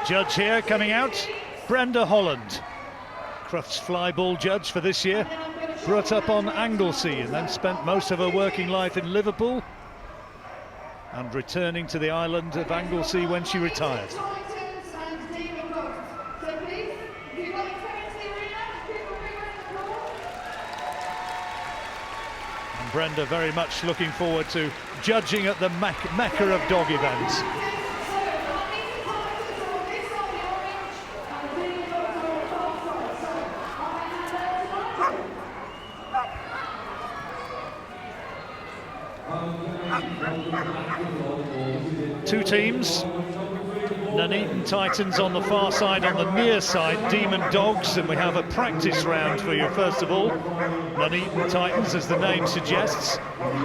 Judge here coming out, Brenda Holland, Crufts Flyball judge for this year, brought up on Anglesey and then spent most of her working life in Liverpool and returning to the island of Anglesey when she retired. And Brenda very much looking forward to judging at the mecca of dog events. Two teams, Nuneaton Titans on the far side, on the near side, Demon Dogz, and we have a practice round for you first of all. Nuneaton Titans, as the name suggests,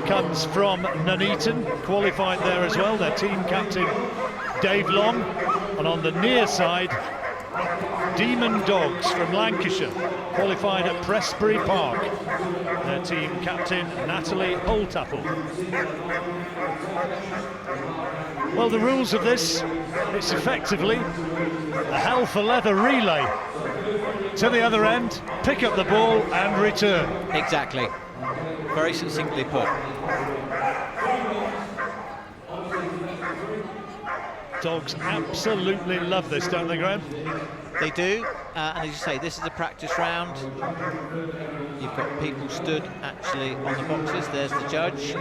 comes from Nuneaton, qualified there as well, their team captain Dave Long, and on the near side, Demon Dogz from Lancashire, qualified at Prestbury Park, their team captain Natalie Holtapple. Well, the rules of this, it's effectively a hell for leather relay. To the other end, pick up the ball and return. Exactly. Very succinctly put. Dogs absolutely love this, don't they, Graham? They do, and as you say, this is a practice round. You've got people stood actually on the boxes. There's the judge.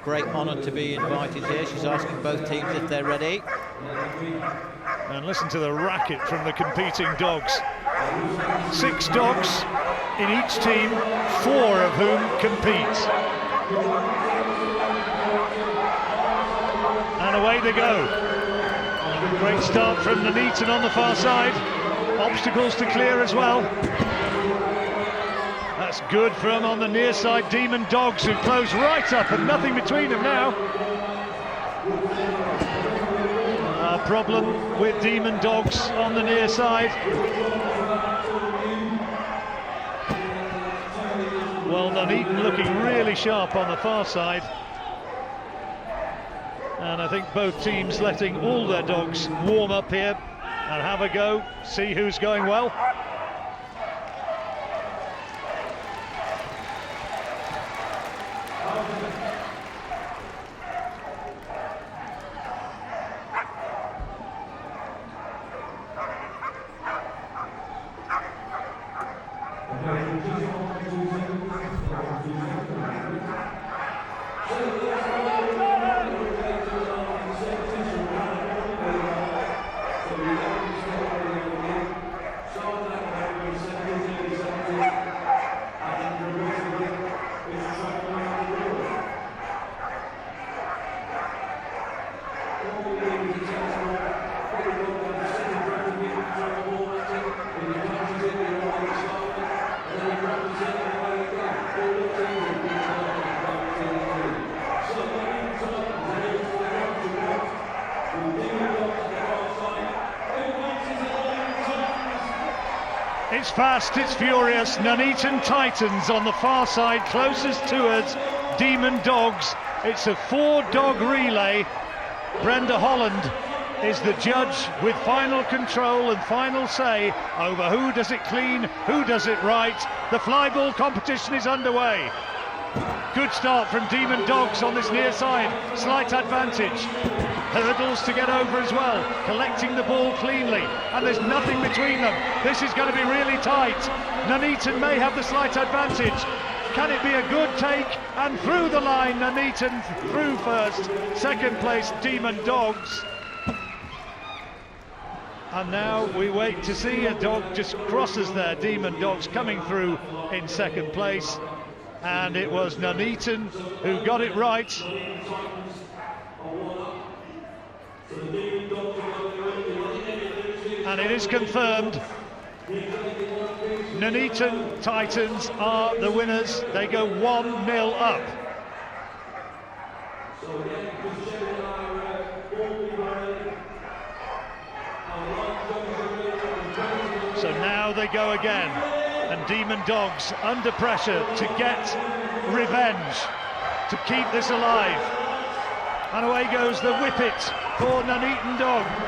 Great honour to be invited here. She's asking both teams if they're ready. And listen to the racket from the competing dogs. 6 dogs in each team, 4 of whom compete. And away they go. Great start from Nuneaton on the far side. Obstacles to clear as well. That's good from on the near side, Demon Dogz, who close right up and nothing between them now. Our problem with Demon Dogz on the near side. Well, Nuneaton looking really sharp on the far side. And I think both teams letting all their dogs warm up here and have a go, see who's going well. It's fast, it's furious. Nuneaton Titans on the far side, closest towards Demon Dogz. It's a 4-dog relay. Brenda Holland is the judge with final control and final say over who does it clean, who does it right. The flyball competition is underway. Good start from Demon Dogz on this near side, slight advantage. Hurdles to get over as well, collecting the ball cleanly, and there's nothing between them. This is going to be really tight. Nuneaton may have the slight advantage. Can it be a good take? And through the line, Nuneaton through first. Second place, Demon Dogz. And now we wait to see. A dog just crosses there, Demon Dogz coming through in second place. And it was Nuneaton who got it right. And it is confirmed. Nuneaton Titans are the winners. They go 1-0 up. So now they go again. And Demon Dogz under pressure to get revenge, to keep this alive. And away goes the whippet for Nuneaton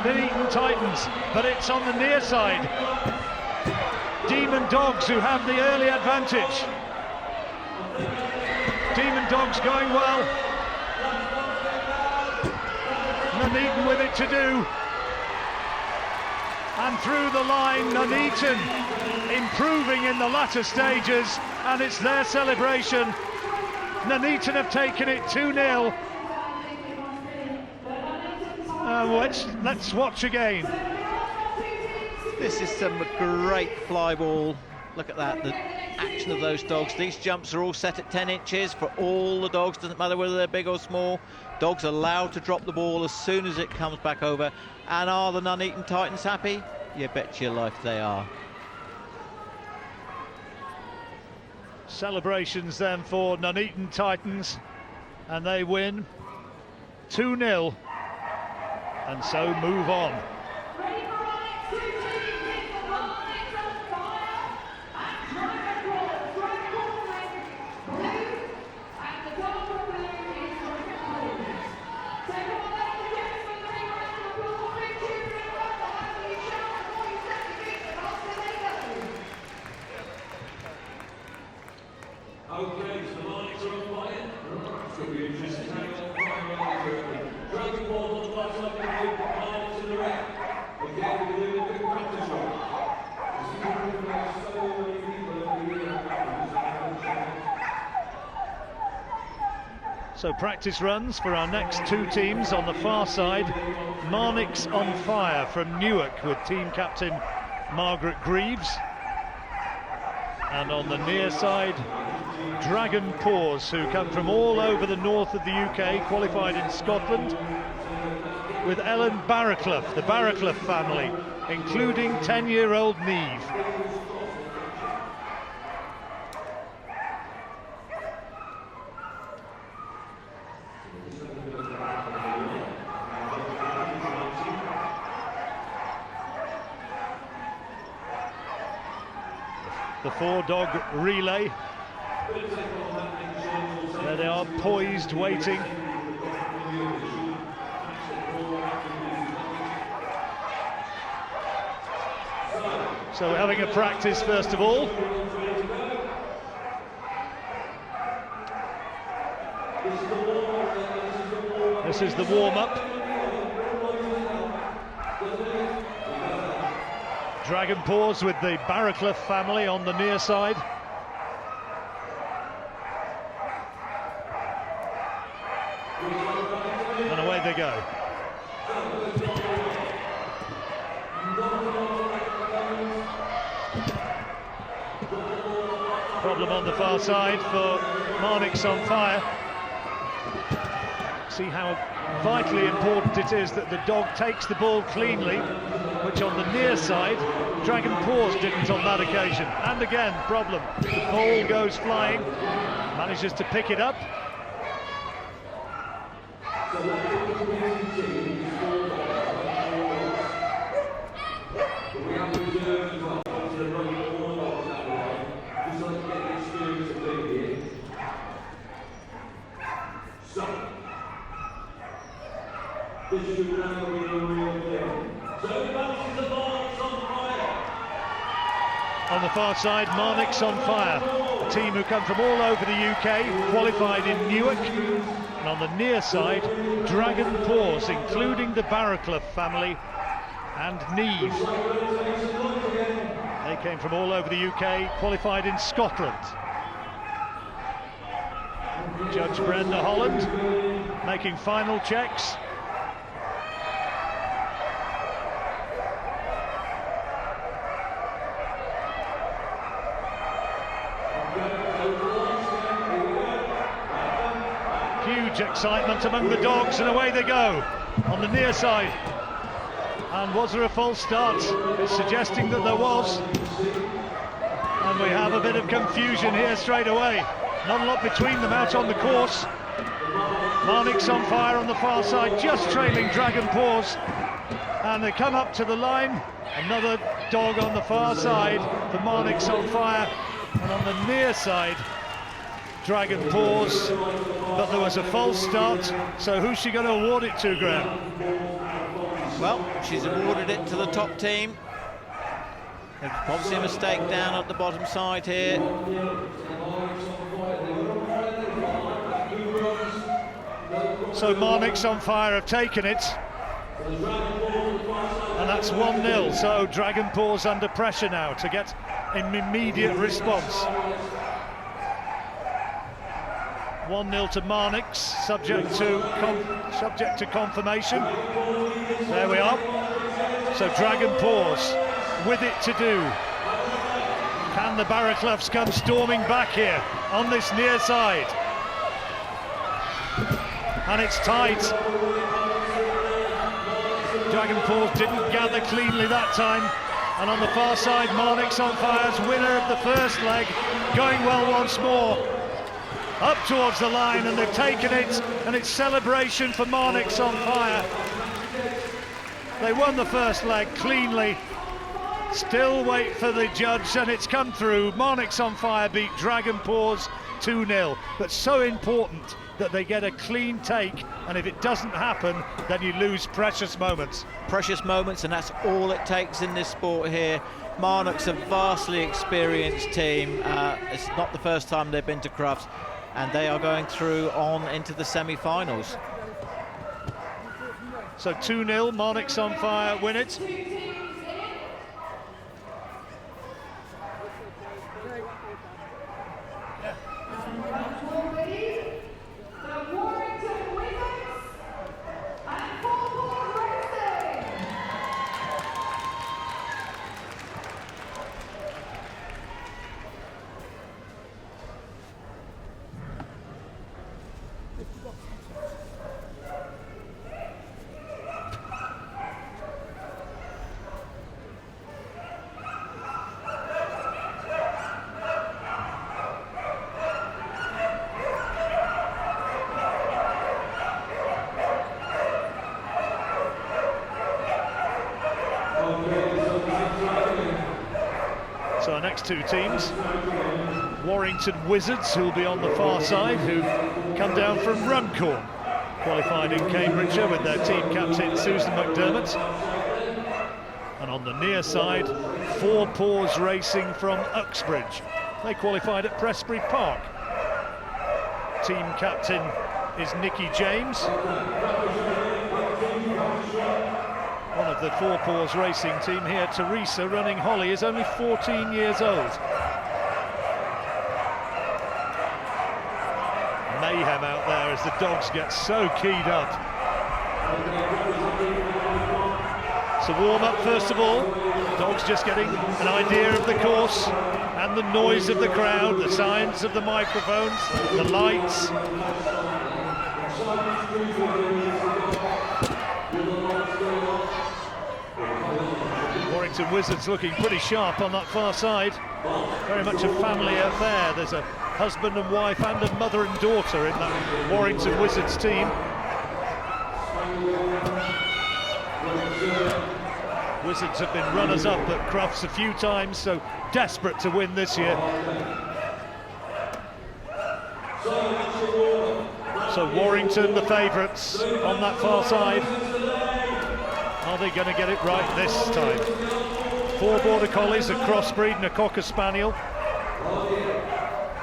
Nuneaton Titans, but it's on the near side. Demon Dogz who have the early advantage. Demon Dogz going well. Nuneaton with it to do. And through the line, Nuneaton improving in the latter stages, and it's their celebration. Nuneaton have taken it 2-0. Let's watch again. This is some great fly ball. Look at that, the action of those dogs. These jumps are all set at 10 inches for all the dogs, doesn't matter whether they're big or small. Dogs are allowed to drop the ball as soon as it comes back over. And are the Nuneaton Titans happy? You bet your life they are. Celebrations then for Nuneaton Titans, and they win 2-0, and so move on. Okay, so the lights are on fire. Should be interesting. Dragon ball on the left side of the field, Marlins to the right. Okay, we're doing a quick practice run. So practice runs for our next two teams. On the far side, Marnix on Fire from Newark with team captain Margaret Greaves. And on the near side, Dragon Paws, who come from all over the north of the UK, qualified in Scotland, with Ellen Barraclough, the Barraclough family, including 10-year-old Neve. The four-dog relay. There they are, poised, waiting. So we're having a practice first of all. This is the warm-up. Dragon Paws with the Barraclough family on the near side. And away they go. Problem on the far side for Marnix on Fire. See how vitally important it is that the dog takes the ball cleanly, which on the near side, Dragon Paws didn't on that occasion. And again, problem. The ball goes flying, manages to pick it up. On the far side, Marnix on Fire, a team who come from all over the UK, qualified in Newark. And on the near side, Dragon Paws, including the Barraclough family and Neve. They came from all over the UK, qualified in Scotland. Judge Brenda Holland making final checks. Huge excitement among the dogs, and away they go on the near side. And was there a false start? It's suggesting that there was. And we have a bit of confusion here straight away. Not a lot between them out on the course. Marnix on Fire on the far side, just trailing Dragon Paws. And they come up to the line. Another dog on the far side for Marnix on Fire. And on the near side, Dragon Paws, but there was a false start, so who's she going to award it to, Graham? Well, she's awarded it to the top team. There's obviously a mistake down at the bottom side here. So Marnix on Fire have taken it, and that's 1-0. So Dragon Paws under pressure now to get an immediate response. 1-0 to Marnix, subject to confirmation. There we are. So Dragon Paws with it to do. Can the Barracloughs come storming back here on this near side? And it's tight. Dragon Paws didn't gather cleanly that time. And on the far side, Marnix on Fire's winner of the first leg, going well once more. Up towards the line, and they've taken it, and it's celebration for Marnix on Fire. They won the first leg cleanly. Still wait for the judge, and it's come through. Marnix on Fire beat Dragon Paws 2-0, but so important that they get a clean take, and if it doesn't happen, then you lose precious moments. Precious moments, and that's all it takes in this sport here. Marnix, a vastly experienced team. It's not the first time they've been to Crufts, and they are going through on into the semi-finals. So 2-0, Marnix on Fire win it. So our next two teams, Warrington Wizards, who'll be on the far side, who've come down from Runcorn, qualified in Cambridgeshire with their team captain Susan McDermott. And on the near side, Four Paws Racing from Uxbridge. They qualified at Prestbury Park. Team captain is Nikki James. One of the Four Paws Racing team here, Teresa, running Holly, is only 14 years old. Mayhem out there as the Dogz get so keyed up. So warm up first of all. Dogz just getting an idea of the course and the noise of the crowd, the sounds of the microphones, the lights. Warrington Wizards looking pretty sharp on that far side. Very much a family affair. There's a husband and wife and a mother and daughter in that Warrington Wizards team. Wizards have been runners-up at Crufts a few times, so desperate to win this year. So Warrington, the favourites, on that far side. Are they going to get it right this time? 4 Border Collies, a crossbreed and a Cocker Spaniel.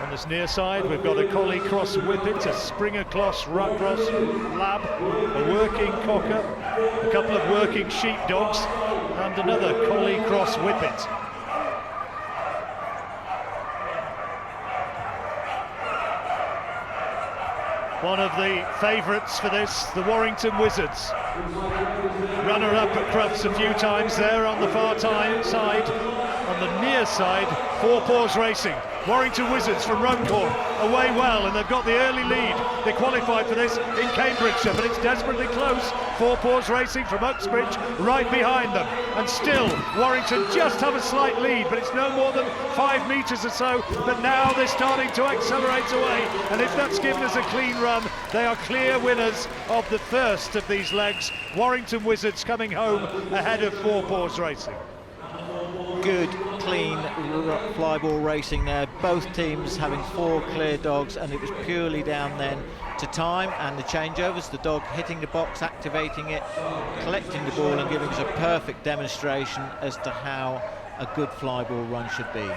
On this near side, we've got a Collie Cross Whippet, a Springer Cross Cross Lab, a working Cocker, a couple of working sheepdogs, and another Collie Cross Whippet. One of the favourites for this, the Warrington Wizards. Runner-up at Crufts a few times there on the far side. On the near side, Four Paws Racing. Warrington Wizards from Runcorn away well, and they've got the early lead. They qualified for this in Cambridgeshire, but it's desperately close. Four Paws Racing from Uxbridge right behind them, and still Warrington just have a slight lead, but it's no more than 5 metres or so. But now they're starting to accelerate away, and if that's given us a clean run, they are clear winners of the first of these legs. Warrington Wizards coming home ahead of Four Paws Racing. Good clean flyball racing there. Both teams having 4 clear dogs, and it was purely down then to time and the changeovers. The dog hitting the box, activating it, collecting the ball, and giving us a perfect demonstration as to how a good flyball run should be.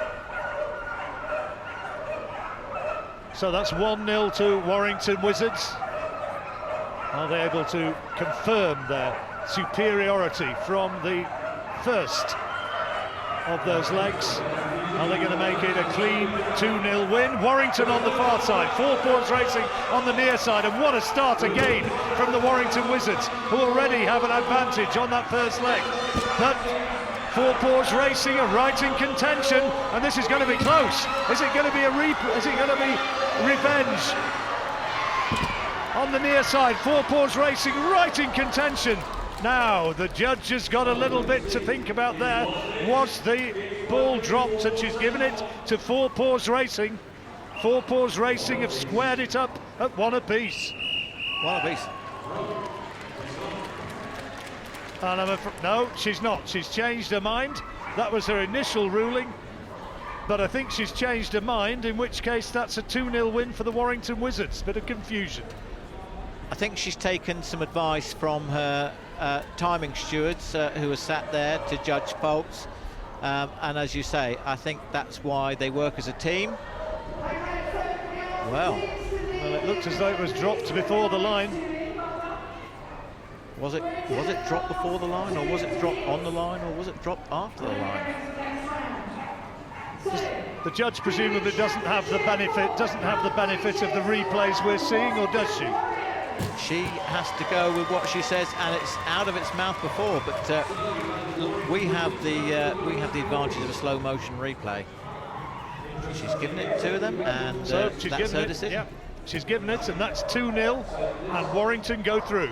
So that's 1-0 to Warrington Wizards. Are they able to confirm their superiority from the first of those legs? Are they going to make it a clean 2-0 win? Warrington on the far side, 4 Paws Racing on the near side, and what a start again from the Warrington Wizards, who already have an advantage on that first leg. But 4 Paws Racing are right in contention, and this is going to be close. Is it going to be is it going to be revenge? On the near side, 4 Paws Racing right in contention. Now, the judge has got a little bit to think about there. Was the ball dropped, and she's given it to 4 Paws Racing. 4 Paws Racing have squared it up at 1 apiece. 1 apiece. And no, she's not. She's changed her mind. That was her initial ruling. But I think she's changed her mind, in which case that's a 2-0 win for the Warrington Wizards. Bit of confusion. I think she's taken some advice from her timing stewards who are sat there to judge faults, and as you say, I think that's why they work as a team. Well, it looked as though it was dropped before the line. Was it dropped before the line, or was it dropped on the line, or was it dropped after the line? The judge presumably doesn't have the benefit of the replays we're seeing, or does she? She has to go with what she says, and it's out of its mouth before. But we have the advantage of a slow motion replay. She's given it to them, and so that's her decision. Yeah, she's given it, and that's 2-0, and Warrington go through.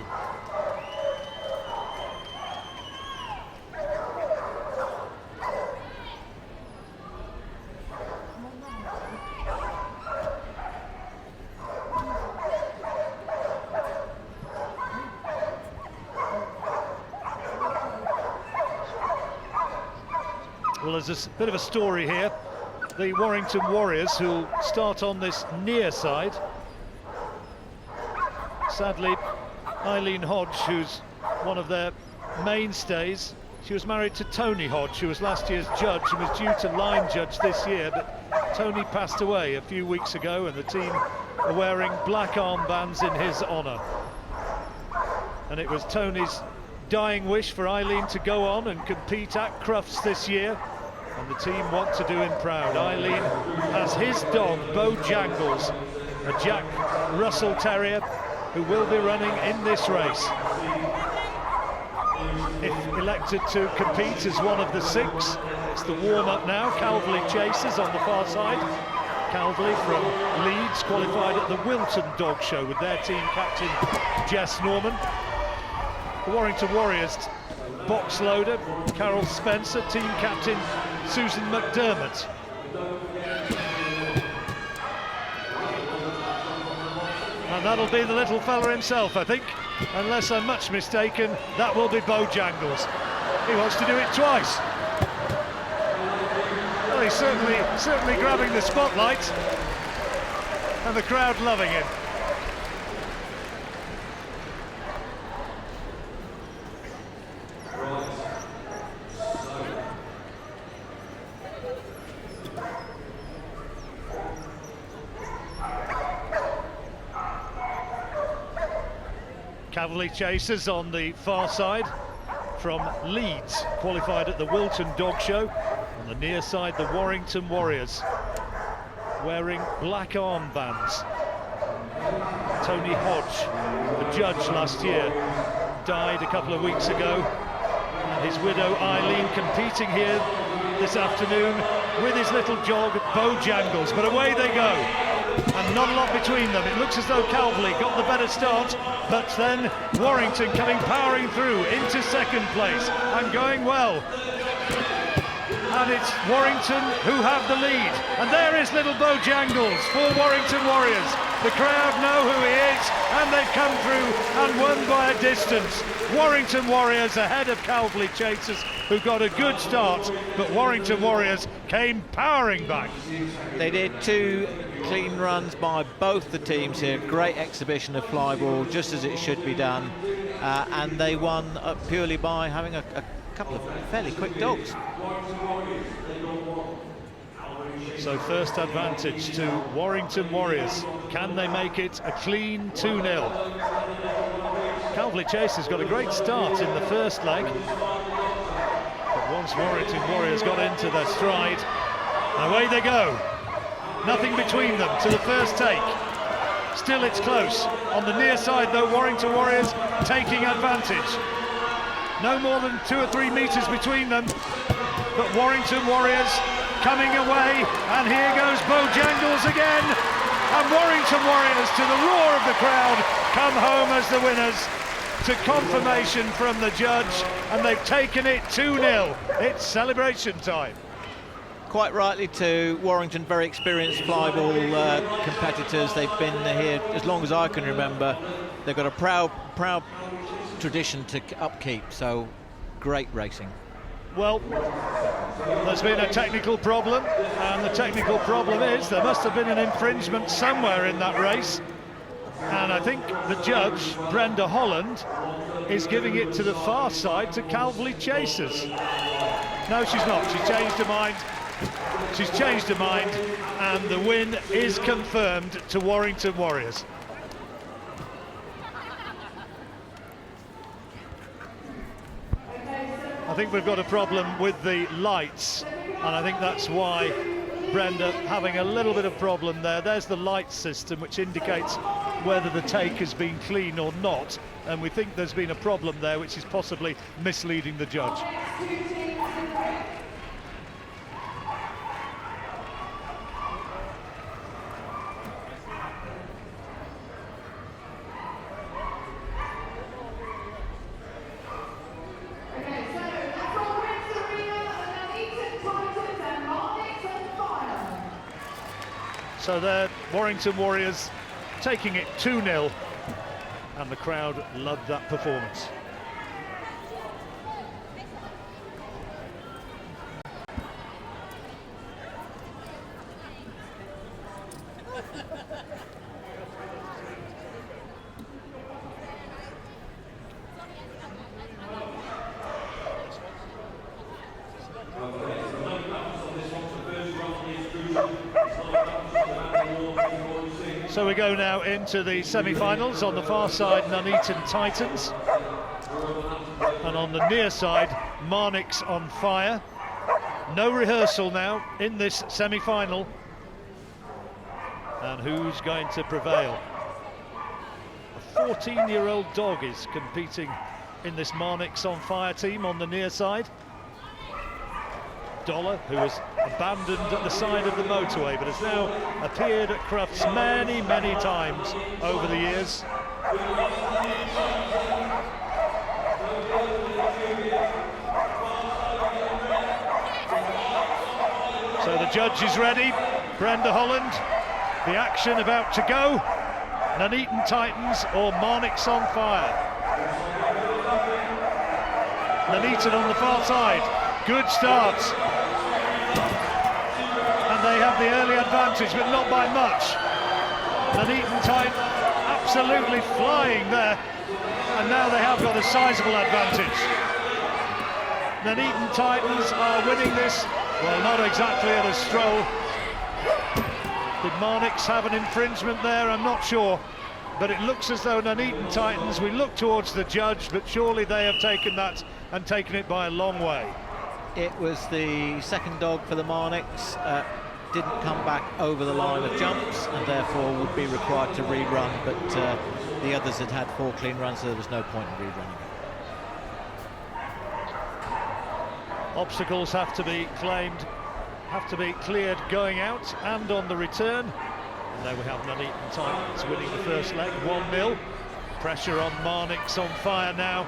Well, there's a bit of a story here. The Warrington Warriors, who'll start on this near side. Sadly, Eileen Hodge, who's one of their mainstays, she was married to Tony Hodge, who was last year's judge and was due to line judge this year, but Tony passed away a few weeks ago, and the team are wearing black armbands in his honour. And it was Tony's dying wish for Eileen to go on and compete at Crufts this year, and the team want to do him proud. Eileen has his dog, Bojangles, a Jack Russell Terrier, who will be running in this race. If elected to compete as one of the 6, it's the warm-up now. Calverley Chasers on the far side. Calverley from Leeds, qualified at the Wilton Dog Show with their team captain Jess Norman. The Warrington Warriors box loader Carol Spencer, team captain Susan McDermott. And that'll be the little fella himself, I think. Unless I'm much mistaken, that will be Bojangles. He wants to do it twice. Well, he's certainly grabbing the spotlight, and the crowd loving it. Calverley Chasers on the far side from Leeds, qualified at the Wilton Dog Show. On the near side, the Warrington Warriors, wearing black armbands. Tony Hodge, the judge last year, died a couple of weeks ago. And his widow Eileen competing here this afternoon with his little dog Bojangles. But away they go, and not a lot between them. It looks as though Calverley got the better start, but then Warrington coming powering through into second place and going well. and it's Warrington who have the lead. And there is little Bojangles for Warrington Warriors. The crowd know who he is, and they've come through and won by a distance. Warrington Warriors ahead of Calverley Chasers, who got a good start, but Warrington Warriors came powering back. They did 2 clean runs by both the teams here. Great exhibition of flyball, just as it should be done, and they won purely by having a couple of fairly quick dogs. So first advantage to Warrington Warriors. Can they make it a clean 2-0? Calverley Chasers got a great start in the first leg, but once Warrington Warriors got into their stride, away they go. Nothing between them to the first take. Still it's close. On the near side though, Warrington Warriors taking advantage. No more than 2 or 3 metres between them, but Warrington Warriors coming away, and here goes Bojangles again, and Warrington Warriors, to the roar of the crowd, come home as the winners, to confirmation from the judge, and they've taken it 2-0. It's celebration time. Quite rightly too. Warrington, very experienced flyball competitors. They've been here as long as I can remember. They've got a proud tradition to upkeep, so great racing. Well, there's been a technical problem, and the technical problem is there must have been an infringement somewhere in that race, and I think the judge, Brenda Holland, is giving it to the far side to Calverley Chasers. No, she's not. She's changed her mind. She's changed her mind, and the win is confirmed to Warrington Warriors. I think we've got a problem with the lights, and I think that's why Brenda having a little bit of problem there. There's the light system which indicates whether the take has been clean or not, and we think there's been a problem there which is possibly misleading the judge. So there, Warrington Warriors taking it 2-0, and the crowd loved that performance. So we go now into the semi-finals. On the far side, Nuneaton Titans, and on the near side, Marnix on Fire. No rehearsal now in this semi-final, and who's going to prevail? A 14-year-old dog is competing in this Marnix on Fire team on the near side. Dollar, who was abandoned at the side of the motorway but has now appeared at Crufts many, many times over the years. So the judge is ready, Brenda Holland. The action about to go. Nuneaton Titans or Marnix on Fire. Nuneaton on the far side. Good start. And they have the early advantage, but not by much. Nuneaton Titans absolutely flying there. And now they have got a sizable advantage. Nuneaton Titans are winning this. Well, not exactly at a stroll. Did Marnix have an infringement there? I'm not sure. But it looks as though Nuneaton Titans, we look towards the judge, but surely they have taken that and taken it by a long way. It was the second dog for the Marnix, didn't come back over the line of jumps and therefore would be required to rerun, but the others had had 4 clean runs, so there was no point in rerunning. Obstacles have to be claimed, have to be cleared going out and on the return. And there we have Nuneaton Titans winning the first leg, 1-0. Pressure on Marnix on Fire now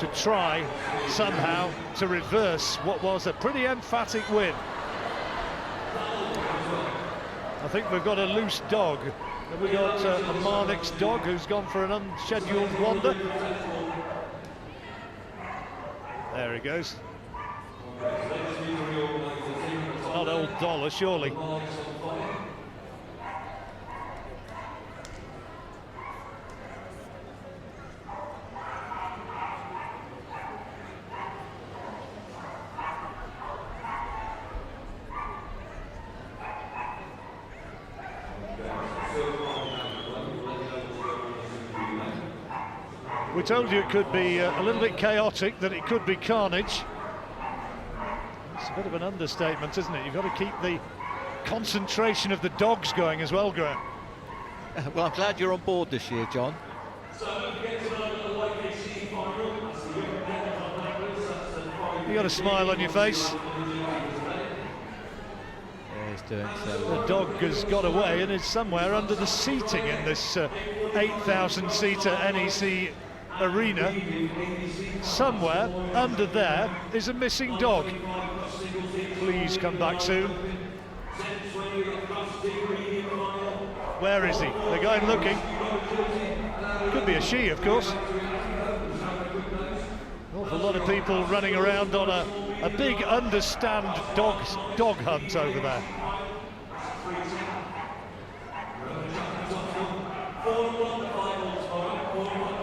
to try somehow to reverse what was a pretty emphatic win. I think we've got a loose dog. Have we got a Marnix dog who's gone for an unscheduled wander? There he goes. Not Old Dollar, surely. We told you it could be a little bit chaotic, that it could be carnage. It's a bit of an understatement, isn't it? You've got to keep the concentration of the dogs going as well, Graham. Well, I'm glad you're on board this year, John. You got a smile on your face. Yeah, he's doing so. The dog has got away and is somewhere under the seating in this 8,000-seater NEC arena. Somewhere under there is a missing dog. Please come back soon. Where is he? They're going looking. Could be a she, of course. An awful lot of people running around on a big understand dog hunt over there.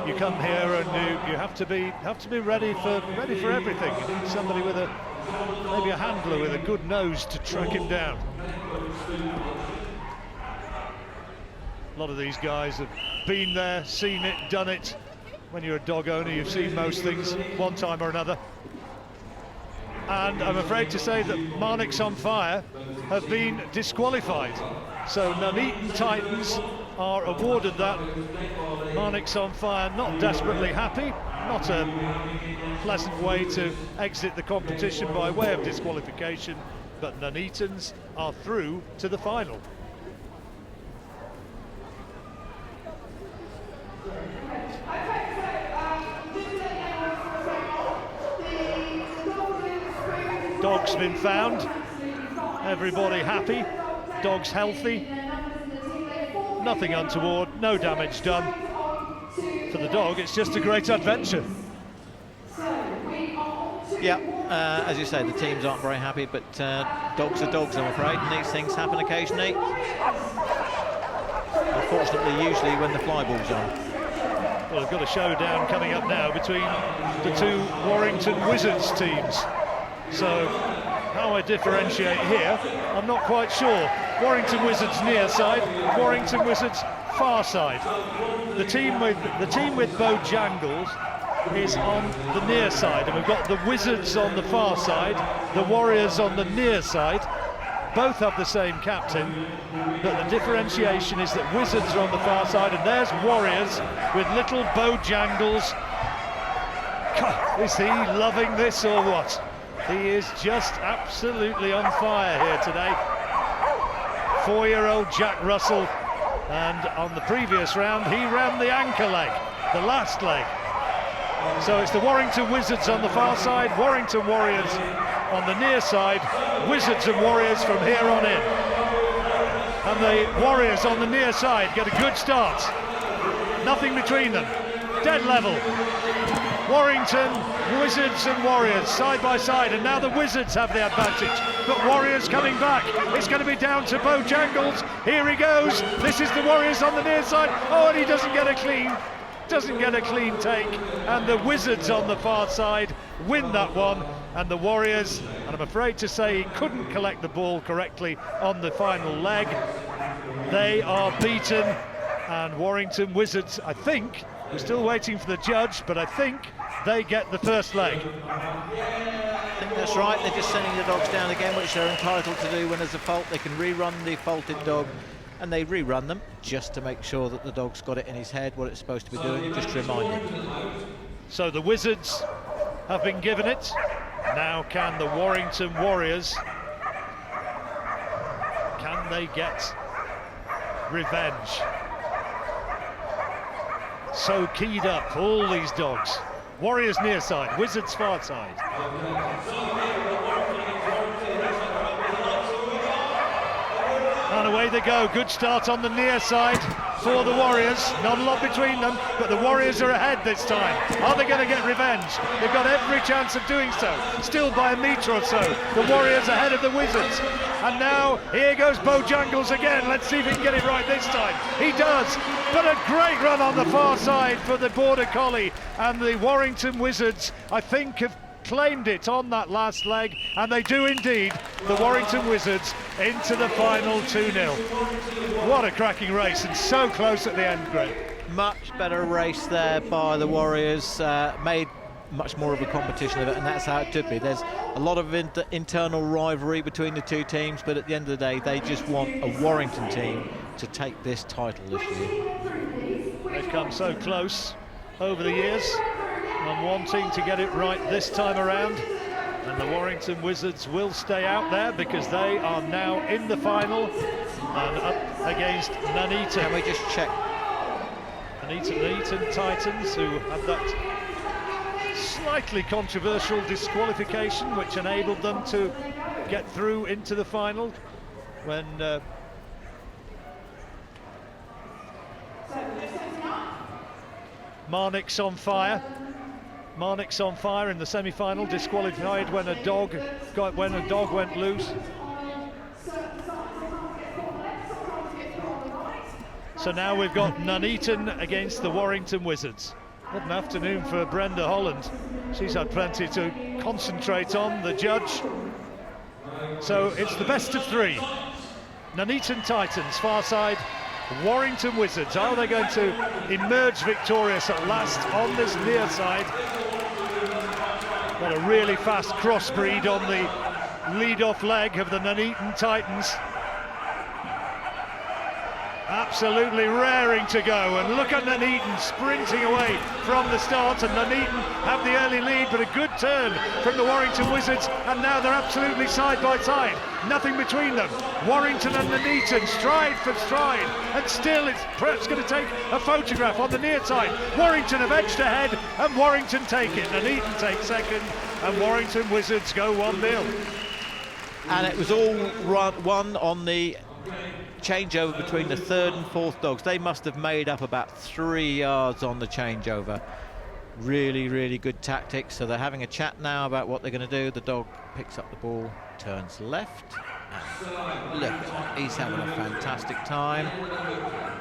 You come here and you have to be ready for everything. You need somebody with maybe a handler with a good nose to track him down. A lot of these guys have been there, seen it, done it. When you're a dog owner, you've seen most things one time or another. And I'm afraid to say that Marnix on Fire have been disqualified. So Nuneaton Titans are awarded that. Marnix on Fire not desperately happy, not a pleasant way to exit the competition by way of disqualification, but Nuneatons are through to the final. Dog's been found, everybody happy, dog's healthy, nothing untoward, no damage done. For the dog, it's just a great adventure. Yeah, as you say, the teams aren't very happy, but dogs are dogs, I'm afraid, and these things happen occasionally. Unfortunately, usually when the flyball's on. Well, we've got a showdown coming up now between the two Warrington Wizards teams. So, how I differentiate here, I'm not quite sure. Warrington Wizards near side, Warrington Wizards far side. The team with Bojangles is on the near side, and we've got the Wizards on the far side, the Warriors on the near side. Both have the same captain, but the differentiation is that Wizards are on the far side, and there's Warriors with little Bojangles. God, is he loving this or what? He is just absolutely on fire here today. 4-year-old Jack Russell, and on the previous round he ran the anchor leg, the last leg. So it's the Warrington Wizards on the far side, Warrington Warriors on the near side, Wizards and Warriors from here on in. And the Warriors on the near side get a good start. Nothing between them, dead level. Warrington, Wizards and Warriors side by side, and now the Wizards have the advantage, but Warriors coming back. It's going to be down to Bojangles. Here he goes. This is the Warriors on the near side. Oh, and he doesn't get a clean take, and the Wizards on the far side win that one, and the Warriors, and I'm afraid to say he couldn't collect the ball correctly on the final leg. They are beaten, and Warrington Wizards, I think, we're still waiting for the judge, but I think they get the first leg. I think that's right. They're just sending the dogs down again, which they're entitled to do when there's a fault. They can rerun the faulted dog, and they rerun them just to make sure that the dog's got it in his head what it's supposed to be doing, just to remind him. So the Wizards have been given it. Now can the Warrington Warriors, can they get revenge? So keyed up, all these dogs. Warriors near side, Wizards far side. And away they go. Good start on the near side for the Warriors. Not a lot between them, but the Warriors are ahead this time. Are they going to get revenge? They've got every chance of doing so. Still by a metre or so. The Warriors ahead of the Wizards. And now here goes Bojangles again. Let's see if he can get it right this time. He does. But a great run on the far side for the Border Collie. And the Warrington Wizards, I think, have claimed it on that last leg, and they do indeed. The Warrington Wizards into the final 2-0. What a cracking race, and so close at the end, Greg. Much better race there by the Warriors, made much more of a competition of it, and that's how it should be. There's a lot of internal rivalry between the two teams, but at the end of the day, they just want a Warrington team to take this title this year. They've come so close over the years, and wanting to get it right this time around, and the Warrington Wizards will stay out there because they are now in the final and up against Nuneaton. Can we just check? Nuneaton Titans, who had that slightly controversial disqualification which enabled them to get through into the final when Marnick's on fire. Marnick's on fire in the semi-final, disqualified when a dog went loose. So now we've got Nuneaton against the Warrington Wizards. What an afternoon for Brenda Holland. She's had plenty to concentrate on, the judge. So it's the best of three. Nuneaton Titans, far side. Warrington Wizards, are they going to emerge victorious at last on this near side? Got a really fast crossbreed on the lead-off leg of the Nuneaton Titans. Absolutely raring to go, and look at Nuneaton sprinting away from the start, and Nuneaton have the early lead, but a good turn from the Warrington Wizards, and now they're absolutely side by side, nothing between them. Warrington and Nuneaton stride for stride, and still it's perhaps going to take a photograph on the near side. Warrington have edged ahead, and Warrington take it. Nuneaton take second, and Warrington Wizards go 1-0. And it was all won on the changeover between the third and fourth dogs. They must have made up about 3 yards on the changeover. Really, really good tactics. So they're having a chat now about what they're going to do. The dog picks up the ball, turns left, and look, he's having a fantastic time.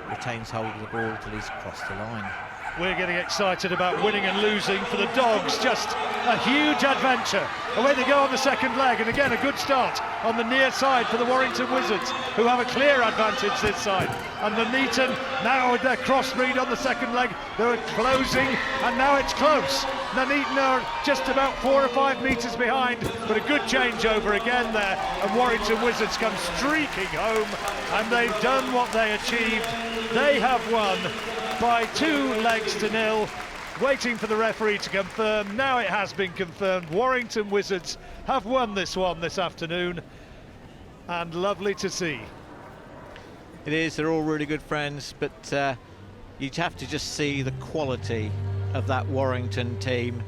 Retains hold of the ball till he's crossed the line. We're getting excited about winning and losing for the Dogz. Just a huge adventure. Away they go on the second leg, and again a good start on the near side for the Warrington Wizards, who have a clear advantage this side. And Nuneaton now with their crossbreed on the second leg, they're closing, and now it's close. Nuneaton are just about 4 or 5 metres behind, but a good changeover again there, and Warrington Wizards come streaking home, and they've done what they achieved. They have won by 2 legs to 0, waiting for the referee to confirm. Now it has been confirmed. Warrington Wizards have won this one this afternoon, and lovely to see. It is, they're all really good friends, but you'd have to just see the quality of that Warrington team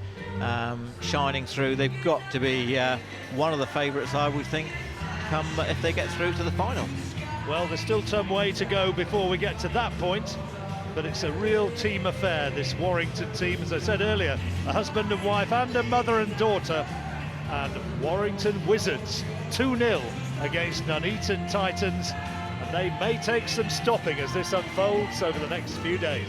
shining through. They've got to be one of the favourites, I would think, come if they get through to the final. Well, there's still some way to go before we get to that point, but it's a real team affair, this Warrington team. As I said earlier, a husband and wife and a mother and daughter. And Warrington Wizards 2-0 against Nuneaton Titans, and they may take some stopping as this unfolds over the next few days.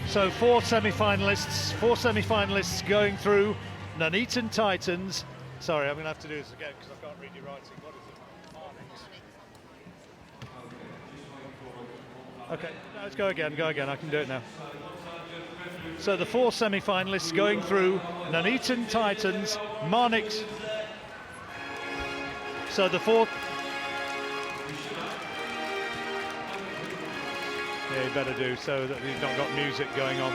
So 4 semi-finalists going through. Nuneaton Titans. Sorry, I'm going to have to do this again because I can't read your writing. What is it? Okay, no, let's go again, I can do it now. So the 4 semi-finalists going through. Nuneaton Titans, Marnix. So the 4... Yeah, you better do, so that you've not got music going on.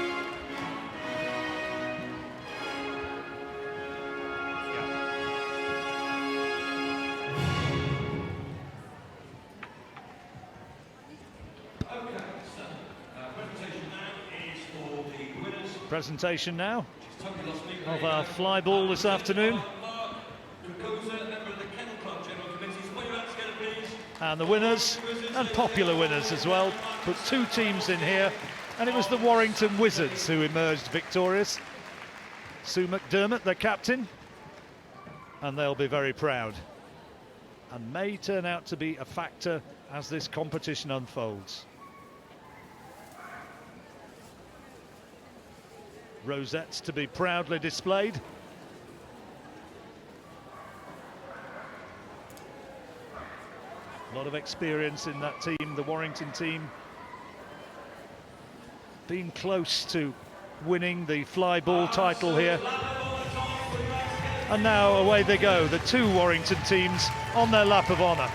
Presentation now of our Flyball this afternoon. And the winners, and popular winners as well, put 2 teams in here, and it was the Warrington Wizards who emerged victorious. Sue McDermott, their captain, and they'll be very proud, and may turn out to be a factor as this competition unfolds. Rosettes to be proudly displayed. A lot of experience in that team, the Warrington team, being close to winning the Flyball title here. And now away they go, the 2 Warrington teams on their lap of honour.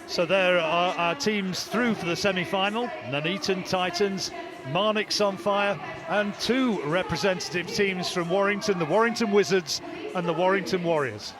So there are our teams through for the semi-final. Nuneaton Titans, Marnix on fire, and 2 representative teams from Warrington, the Warrington Wizards and the Warrington Warriors.